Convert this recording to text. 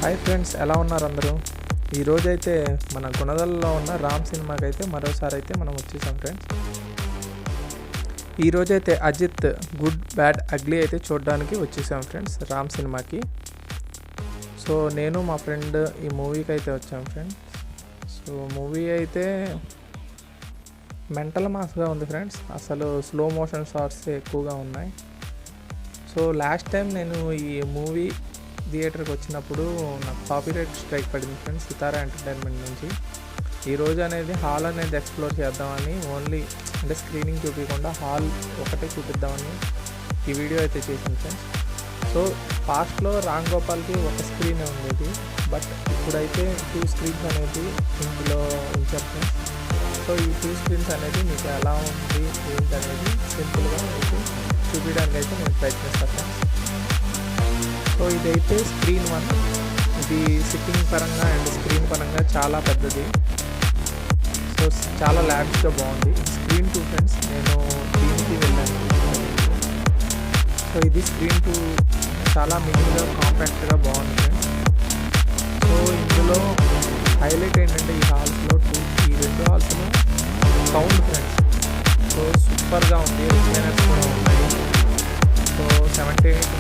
Hi friends, ఎలా ఉన్నారు అందరూ? ఈరోజైతే మన గుణదలలో ఉన్న రామ్ సినిమాకి అయితే మరోసారి అయితే మనం వచ్చేసాం ఫ్రెండ్స్. ఈరోజైతే అజిత్ గుడ్ బ్యాడ్ అగ్లీ అయితే చూడడానికి వచ్చేసాం ఫ్రెండ్స్ రామ్ సినిమాకి. సో నేను మా ఫ్రెండ్ ఈ మూవీకి అయితే వచ్చాం ఫ్రెండ్స్. సో మూవీ అయితే మెంటల్ మాస్గా ఉంది ఫ్రెండ్స్. అసలు స్లో మోషన్ షాట్స్ ఎక్కువగా ఉన్నాయి. సో లాస్ట్ టైం నేను ఈ మూవీ థియేటర్కి వచ్చినప్పుడు నాకు కాపీరైట్ స్ట్రైక్ పడింది ఫ్రెండ్స్ సితారా ఎంటర్టైన్మెంట్ నుంచి. ఈరోజు అనేది హాల్ అనేది ఎక్స్ప్లోర్ చేద్దామని, ఓన్లీ అంటే స్క్రీనింగ్ చూపించకుండా హాల్ ఒకటే చూపిద్దామని ఈ వీడియో అయితే చేశాను ఫ్రెండ్స్. సో పాస్ట్లో రామ్ గోపాల్కి ఒక స్క్రీనే ఉండేది, బట్ ఇప్పుడైతే 2 స్క్రీన్స్ అనేది ఇందులో ఉంచారు ఫ్రెండ్స్. సో ఈ 2 స్క్రీన్స్ అనేది మీకు ఎలా ఉంది ఏంటి అనేది సింపుల్గా మీకు చూపించడానికి అయితే నేను ప్రయత్నిస్తాను ఫ్రెండ్స్. సో ఇదైతే స్క్రీన్ 1. ఇది సిట్టింగ్ పరంగా అండ్ స్క్రీన్ పరంగా చాలా పెద్దది. సో చాలా ల్యాబ్స్గా బాగుంది. స్క్రీన్ 2 ఫ్రెండ్స్, నేను దీనికి వెళ్ళాను. సో ఇది స్క్రీన్ 2 చాలా మినీగా కాంపాక్ట్గా బాగుంది ఫ్రెండ్స్. సో ఇందులో హైలైట్ ఏంటంటే ఈ హాల్స్లో ఈ 2 హాల్స్లో సౌండ్ ఫ్రెండ్స్. సో సూపర్గా ఉంది. రిజైనర్స్ కూడా ఉన్నాయి. సో 78